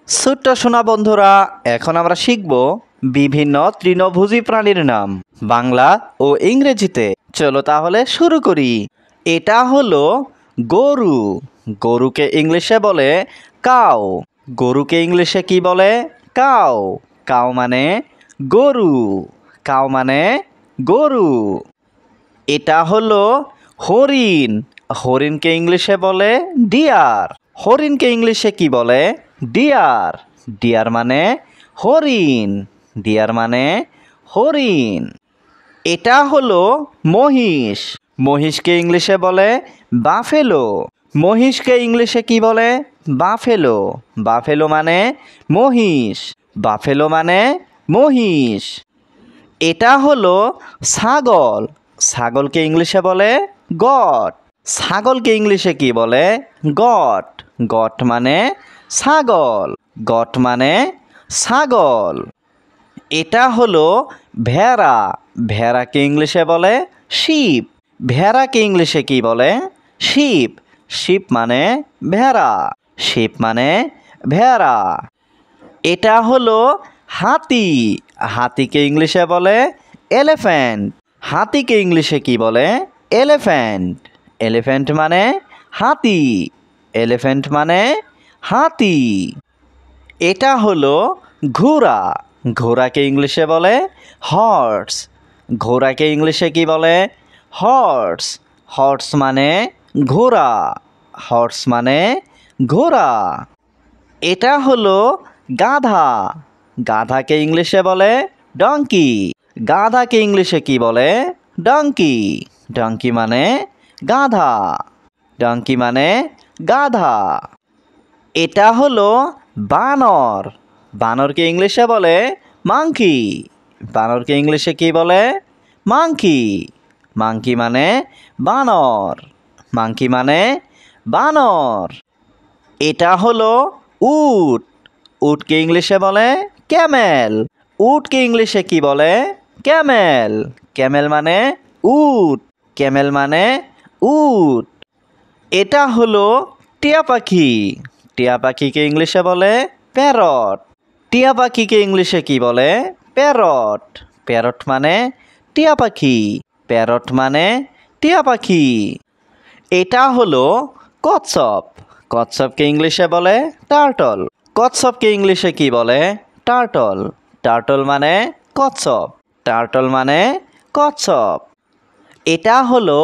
ছোট্ট সোনা বন্ধুরা, এখন আমরা শিখব বিভিন্ন তৃণভোজী প্রাণীর নাম বাংলা ও ইংরেজিতে। চলো তাহলে শুরু করি। এটা হলো গরু। গরুকে ইংলিশে বলে কাউ। গরুকে ইংলিশে কি বলে? কাউ। কাউ মানে গরু। কাউ মানে গরু। এটা হলো হরিণ। হরিণকে ইংলিশে বলে ডিয়ার। হরিণকে ইংলিশে কি বলে? ডিয়ার। ডিয়ার মানে হরিণ। ডিয়ার মানে হরিণ। এটা হলো মহিষ। মহিষকে ইংলিশে বলে বাফেলো। মহিষকে ইংলিশে কি বলে? বাফেলো। বাফেলো মানে মহিষ। বাফেলো মানে মহিষ। এটা হলো ছাগল। ছাগলকে ইংলিশে বলে গট। ছাগলকে ইংলিশে কি বলে? গট। গট মানে ছাগল। গট মানে ছাগল। এটা হলো ভেড়া। ভেড়াকে ইংলিশে বলে শিপ। ভেড়াকে ইংলিশে কি বলে? শিপ। শিপ মানে ভেড়া। শিপ মানে ভেড়া। এটা হলো হাতি। হাতিকে ইংলিশে বলে এলিফ্যান্ট। হাতিকে ইংলিশে কি বলে? এলিফ্যান্ট। এলিফ্যান্ট মানে হাতি। এলিফ্যান্ট মানে হাতি। এটা হলো ঘোড়া। ঘোড়াকে ইংলিশে বলে হর্স। ঘোড়াকে ইংলিশে কি বলে? হর্স। হর্স মানে ঘোড়া। হর্স মানে ঘোড়া। এটা হলো গাধা। গাধাকে ইংলিশে বলে ডঙ্কি। গাধাকে ইংলিশে কি বলে? ডঙ্কি। ডঙ্কি মানে গাধা। ডঙ্কি মানে গাধা। এটা হলো বানর। বানরকে ইংলিশে বলে মাংকি। বানরকে ইংলিশে কি বলে? মাংকি। মাংকি মানে বানর। মাংকি মানে বানর। এটা হলো উট। উটকে ইংলিশে বলে ক্যামেল। উটকে ইংলিশে কি বলে? ক্যামেল। ক্যামেল মানে উট। ক্যামেল মানে উট। এটা হলো টিয়া পাখি। টিয়া পাখিকে ইংলিশে বলে প্যারট। টিয়া পাখিকে ইংলিশে কি বলে? প্যারট। প্যারট মানে টিয়া পাখি। প্যারট মানে টিয়া পাখি। এটা হলো কচ্ছপ। কচ্ছপকে ইংলিশে বলে টার্টল। কচ্ছপকে ইংলিশে কি বলে? টার্টল। টার্টল মানে কচ্ছপ। টার্টল মানে কচ্ছপ। এটা হলো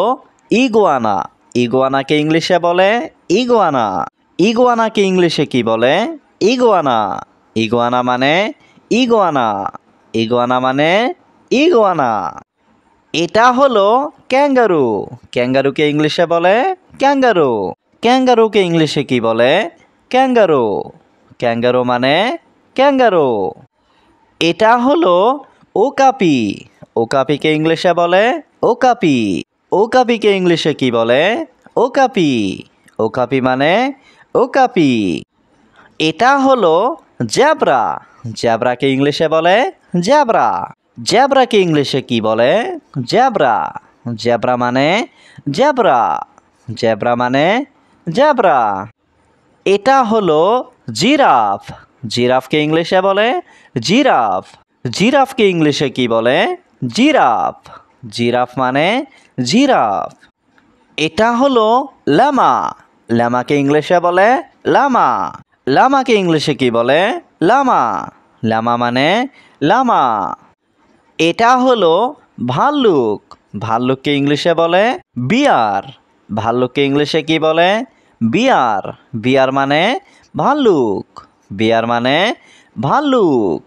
ইগুয়ানা। ইগুয়ানাকে ইংলিশে বলে ইগুয়ানা। ইগুয়ানাকে ইংলিশে কি বলে? ইগুয়ানা। ইগুয়ানা মানে ইগুয়ানা। ইগুয়ানা মানে ইগুয়ানা। এটা হলো ক্যাঙ্গারু। ক্যাঙ্গারুকে ইংলিশে বলে ক্যাঙ্গারু। ক্যাঙ্গারুকে ইংলিশে কি বলে? ক্যাঙ্গারু। ক্যাঙ্গারু মানে ক্যাঙ্গারু। এটা হলো ওকাপি। ওকাপিকে ইংলিশে বলে ওকাপি। ওকাপিকে ইংলিশে কি বলে? ওকাপি। ওকাপি মানে ওকাপি। এটা হলো জেব্রা। জেব্রাকে ইংলিশে বলে জেব্রা। জেব্রাকে ইংলিশে কি বলে? জেব্রা। জেব্রা মানে জেব্রা। জেব্রা মানে জেব্রা। এটা হলো জিরাফ। জিরাফকে ইংলিশে বলে জিরাফ। জিরাফকে ইংলিশে কি বলে? জিরাফ। জিরাফ মানে জিরাফ। এটা হলো লামা। লামাকে ইংলিশে বলে লামা। লামাকে ইংলিশে কি বলে? লামা। লামা মানে লামা। এটা হলো ভাল্লুক। ভাল্লুককে ইংলিশে বলে বিয়ার। ভাল্লুককে ইংলিশে কি বলে? বিয়ার। বিয়ার মানে ভাল্লুক। বিয়ার মানে ভাল্লুক।